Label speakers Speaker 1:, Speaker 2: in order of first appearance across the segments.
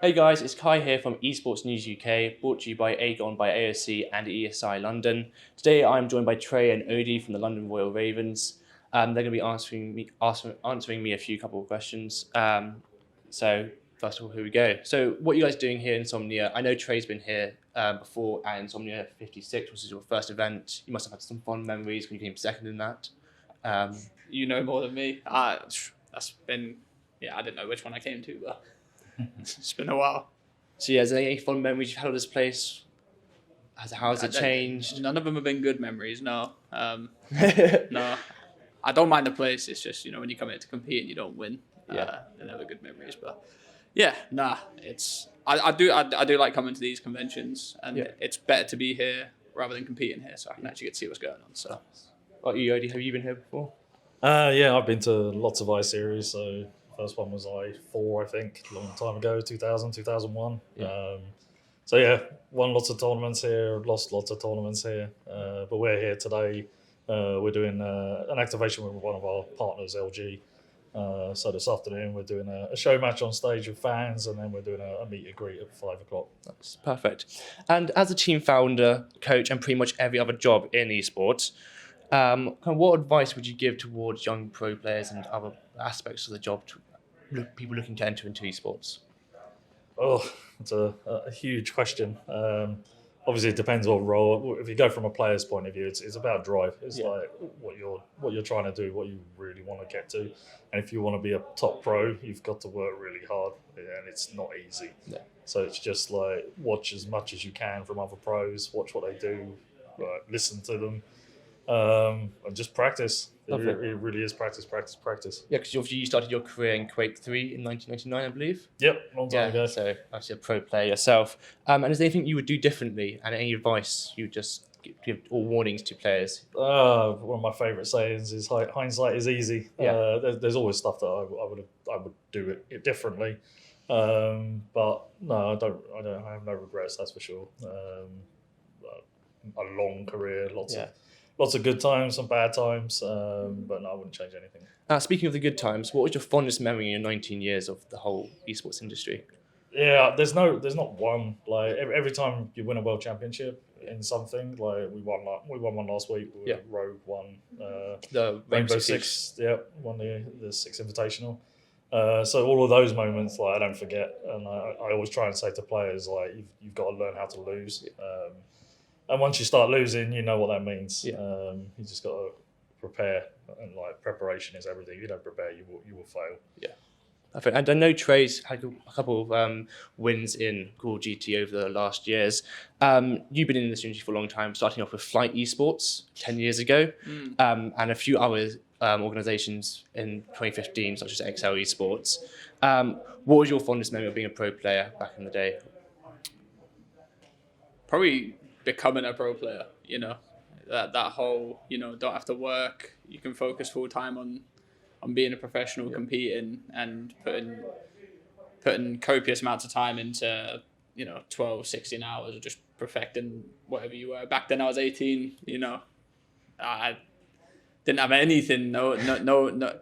Speaker 1: Hey guys, it's Kai here from Esports News UK, brought to you by AGON by ASC and ESI London. Today I'm joined by Trey and ODEE from the London Royal Ravens. They're going to be answering me a few couple of questions. So first of all, here we go. So what are you guys doing here in Insomnia? I know Trey's been here before at Insomnia 56, which is your first event. You must have had some fond memories when you came second in that.
Speaker 2: You know more than me. That's been, I didn't know which one I came to, but it's been a while.
Speaker 1: So yeah, is there any fond memories you've had of this place? How has it changed?
Speaker 2: None of them have been good memories, no. No. I don't mind the place. It's just, when you come here to compete and you don't win, they're never good memories. But yeah, I do like coming to these conventions, and it's better to be here rather than competing here, so I can actually get to see what's going on. So,
Speaker 1: what you, Odie, have you been here before?
Speaker 3: Yeah, I've been to lots of I-Series. So first one was I4, I think, a long time ago, 2000, 2001.
Speaker 1: Yeah.
Speaker 3: So yeah, won lots of tournaments here, lost lots of tournaments here. But we're here today. We're doing an activation with one of our partners, LG. So this afternoon we're doing a show match on stage with fans, and then we're doing a meet and greet at 5 o'clock.
Speaker 1: That's perfect. And as a team founder, coach, and pretty much every other job in esports, what advice would you give towards young pro players and other aspects of the job to people looking to enter into esports?
Speaker 3: Oh, it's a huge question. Obviously, it depends what role. If you go from a player's point of view, it's about drive. It's like what you're trying to do, what you really want to get to. And if you want to be a top pro, you've got to work really hard, and it's not easy. Yeah. So it's just like watch as much as you can from other pros, watch what they do, listen to them, and just practice. It really is practice.
Speaker 1: Yeah, because obviously you started your career in Quake 3 in 1999, I believe.
Speaker 3: Yep, long time ago.
Speaker 1: So obviously a pro player yourself. And is there anything you would do differently, and any advice you would just give or warnings to players?
Speaker 3: One of my favourite sayings is hindsight is easy.
Speaker 1: Yeah.
Speaker 3: There's always stuff that I would do it differently. But no, I have no regrets, that's for sure. A long career, lots of good times, some bad times, but no, I wouldn't change anything.
Speaker 1: Speaking of the good times, what was your fondest memory in your 19 years of the whole esports industry?
Speaker 3: Yeah, there's not one. Like every time you win a world championship in something, like we won one last week. Rogue won
Speaker 1: the
Speaker 3: Rainbow Six. Yeah, won the Six Invitational. So all of those moments, like I don't forget, and I always try and say to players, like you've got to learn how to lose. And once you start losing, you know what that means. You just got to prepare, and like preparation is everything. If you don't prepare, you will fail.
Speaker 1: Yeah, perfect. And I know Trey's had a couple of wins in Call of GT over the last years. You've been in this industry for a long time, starting off with Flight Esports 10 years ago, and a few other organisations in 2015, such as XL Esports. What was your fondest memory of being a pro player back in the day?
Speaker 2: Probably becoming a pro player, that whole, don't have to work, you can focus full time on being a professional, competing, and putting copious amounts of time into 12, 16 hours of just perfecting whatever you were. Back then I was 18, I didn't have anything, no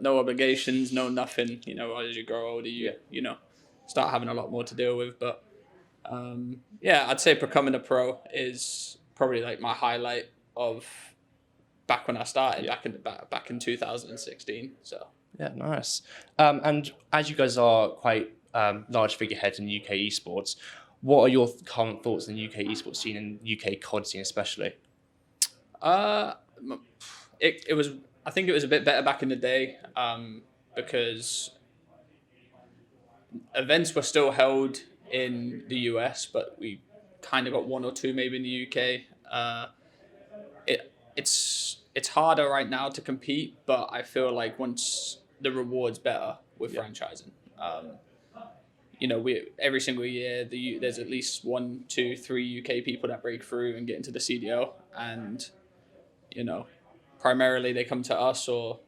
Speaker 2: obligations, no nothing. As you grow older, you start having a lot more to deal with. But I'd say becoming a pro is probably like my highlight of back when I started, back in 2016. So
Speaker 1: yeah, nice. And as you guys are quite large figureheads in UK esports, what are your current thoughts on the UK esports scene and UK COD scene especially?
Speaker 2: It was. I think it was a bit better back in the day, because events were still held in the US, but we kind of got one or two maybe in the UK. It's harder right now to compete, but I feel like once the reward's better with franchising. Every single year there's at least 1, 2, 3 UK people that break through and get into the CDO, and primarily they come to us or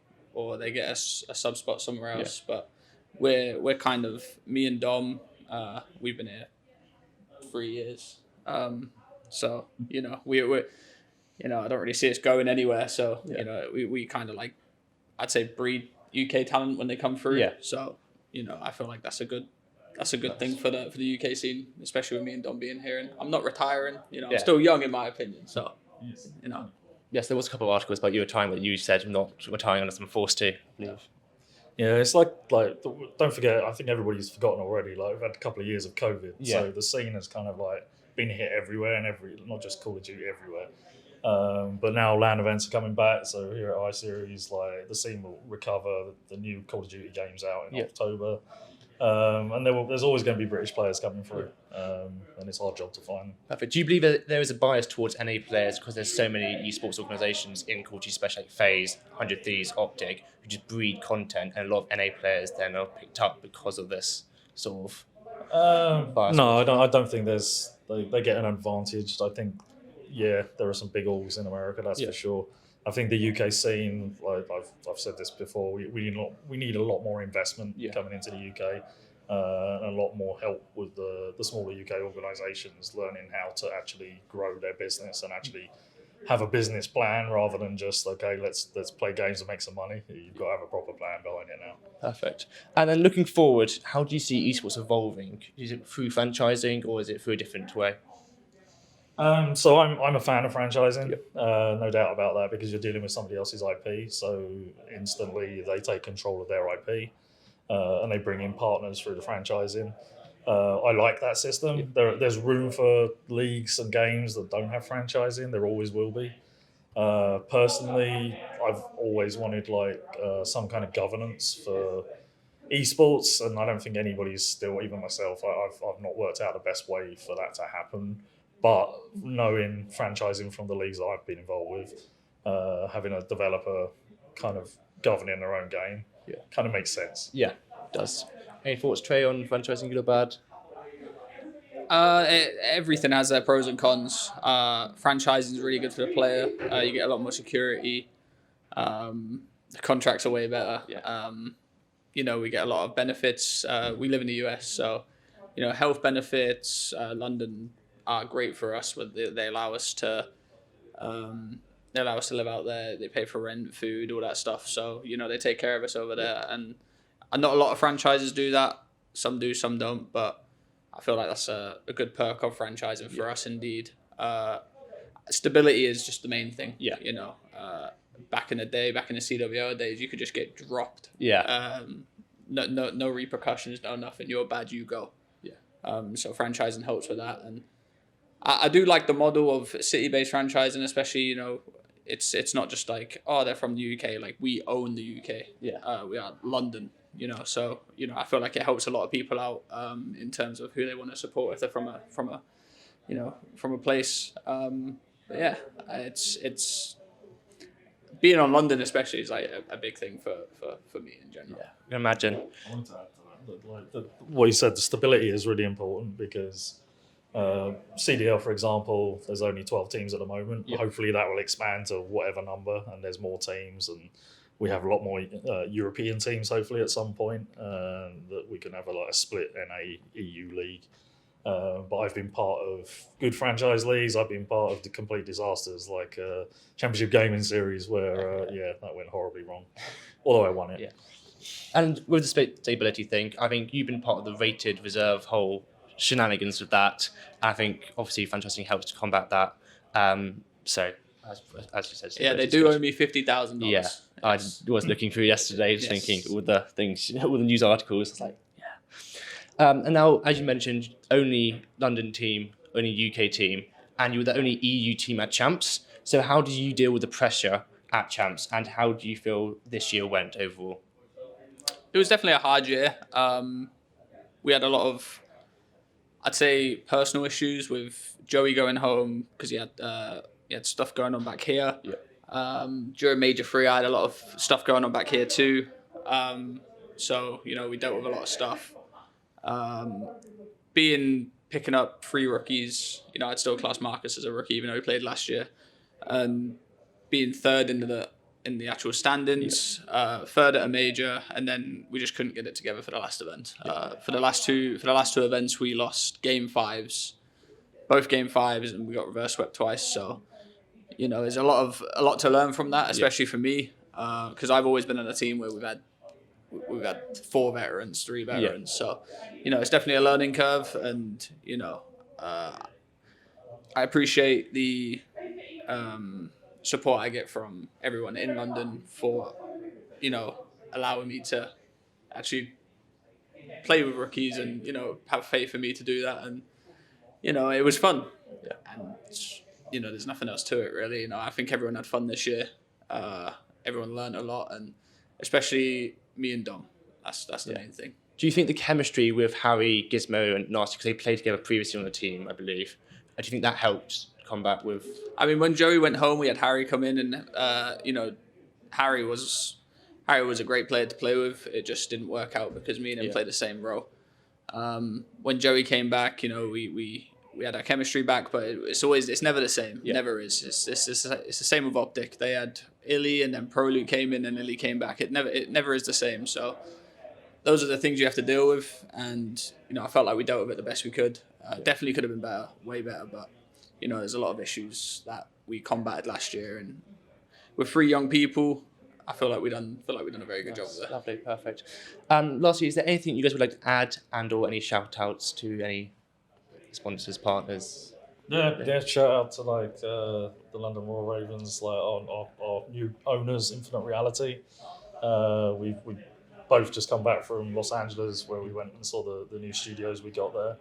Speaker 2: they get a sub spot somewhere else. But we're kind of, me and Dom, we've been here 3 years. So we're I don't really see us going anywhere. So we kind of like, I'd say, breed UK talent when they come through. So I feel like that's a good that's a good thing for the UK scene, especially with me and Don being here. And I'm not retiring, you know, I'm
Speaker 1: Yeah.
Speaker 2: still young in my opinion. So, you know,
Speaker 1: Yes, there was a couple of articles about your time that you said not retiring unless I'm forced to, I believe.
Speaker 3: Yeah, it's like don't forget. I think everybody's forgotten already. Like we've had a couple of years of COVID, so the scene has kind of like been hit everywhere and not just Call of Duty everywhere. But now LAN events are coming back, so here at iSeries, like the scene will recover. The new Call of Duty games out in October, and there's always going to be British players coming through, and it's our job to find them.
Speaker 1: Perfect. Do you believe that there is a bias towards NA players because there's so many esports organisations in Call of Duty, especially like FaZe, 100 Thieves, Optic, who just breed content, and a lot of NA players then are picked up because of this sort of bias?
Speaker 3: No, I don't think they get an advantage. I think, there are some big orgs in America, that's for sure. I think the UK scene, like I've said this before, we need a lot more investment coming into the UK, and a lot more help with the smaller UK organisations learning how to actually grow their business and actually have a business plan rather than just, okay, let's play games and make some money. You've got to have a proper plan behind it now.
Speaker 1: Perfect. And then looking forward, how do you see esports evolving? Is it through franchising or is it through a different way?
Speaker 3: So I'm a fan of franchising, no doubt about that, because you're dealing with somebody else's IP. So instantly they take control of their IP, and they bring in partners through the franchising. I like that system. There's room for leagues and games that don't have franchising. There always will be. Personally, I've always wanted some kind of governance for esports, and I don't think anybody's still, even myself, I've not worked out the best way for that to happen. But knowing franchising from the leagues that I've been involved with, having a developer kind of governing their own game, kind of makes sense.
Speaker 1: Yeah, it does. Any thoughts, Trey, on franchising, good or bad?
Speaker 2: Everything has their pros and cons. Franchising is really good for the player. You get a lot more security. The contracts are way better. You know, we get a lot of benefits. We live in the US, so, you know, health benefits, London are great for us. They allow us to live out there. They pay for rent, food, all that stuff. So, you know, they take care of us over there. And not a lot of franchises do that. Some do, some don't. But I feel like that's a good perk of franchising for us, indeed. Stability is just the main thing. You know, back in the CWO days, you could just get dropped. No repercussions, no nothing. You're bad, you go. So franchising helps with that. And I do like the model of city-based franchising, especially, you know, it's not just like, oh, they're from the UK. Like, we own the UK. We are London, you know. So, you know, I feel like it helps a lot of people out in terms of who they want to support if they're from a place. But yeah, it's being on London especially is like a big thing for me in general.
Speaker 1: I can imagine.
Speaker 3: I want to add to that, what you said, the stability is really important because CDL, for example, there's only 12 teams at the moment. Hopefully that will expand to whatever number, and there's more teams, and we have a lot more European teams hopefully at some point, that we can have a split NA EU league. But I've been part of good franchise leagues. I've been part of the complete disasters like Championship Gaming Series where that went horribly wrong, although I won it.
Speaker 1: And with the stability thing, I think you've been part of the rated reserve whole shenanigans with that. I think obviously franchising helps to combat that. So as you said,
Speaker 2: they do owe me $50,000.
Speaker 1: Yeah, I was looking through yesterday, just thinking all the things, all the news articles. It's like, and now, as you mentioned, only London team, only UK team, and you were the only EU team at Champs. So how do you deal with the pressure at Champs, and how do you feel this year went overall?
Speaker 2: It was definitely a hard year. We had a lot of, I'd say, personal issues with Joey going home because he had stuff going on back here. During Major 3, I had a lot of stuff going on back here too. So, you know, we dealt with a lot of stuff. Picking up 3 rookies, you know, I'd still class Marcus as a rookie, even though he played last year. Being third in the actual standings, third at a major, and then we just couldn't get it together for the last event. For the last two events, we lost both game 5s, and we got reverse swept twice. So, you know, there's a lot to learn from that, especially for me, because I've always been on a team where we've had we've had 4 veterans, 3 veterans. So, it's definitely a learning curve, and I appreciate the support I get from everyone in London for, allowing me to actually play with rookies and, have faith in me to do that. And, it was fun.
Speaker 1: Yeah.
Speaker 2: And, there's nothing else to it really. I think everyone had fun this year. Everyone learned a lot, and especially me and Dom. That's the main thing.
Speaker 1: Do you think the chemistry with Harry, Gizmo, and Nasty, because they played together previously on the team, I believe, do you think that helped combat with?
Speaker 2: I mean, when Joey went home, we had Harry come in, and Harry was a great player to play with. It just didn't work out because me and him played the same role. When Joey came back, we had our chemistry back, but it's never the same. It never is. It's the same with Optic. They had Illy, and then ProLuke came in, and Illy came back. It never is the same. So those are the things you have to deal with, and I felt like we dealt with it the best we could. Definitely could have been better, way better, but there's a lot of issues that we combated last year, and with 3 young people, I feel like we done a very good job of it.
Speaker 1: Lovely, perfect. Lastly, is there anything you guys would like to add, and/or any shout outs to any sponsors, partners?
Speaker 3: Yeah. Shout out to the London Royal Ravens, our new owners, Infinite Reality. We both just come back from Los Angeles, where we went and saw the new studios we got there,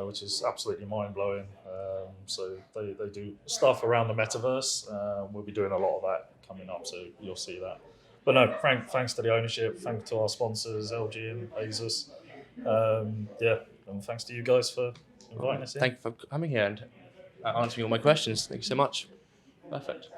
Speaker 3: which is absolutely mind blowing. So they do stuff around the metaverse. We'll be doing a lot of that coming up, so you'll see that. But no, thanks to the ownership, thanks to our sponsors, LG and Asus. And thanks to you guys for inviting us in.
Speaker 1: Thank you for coming here and answering all my questions. Thank you so much. Perfect.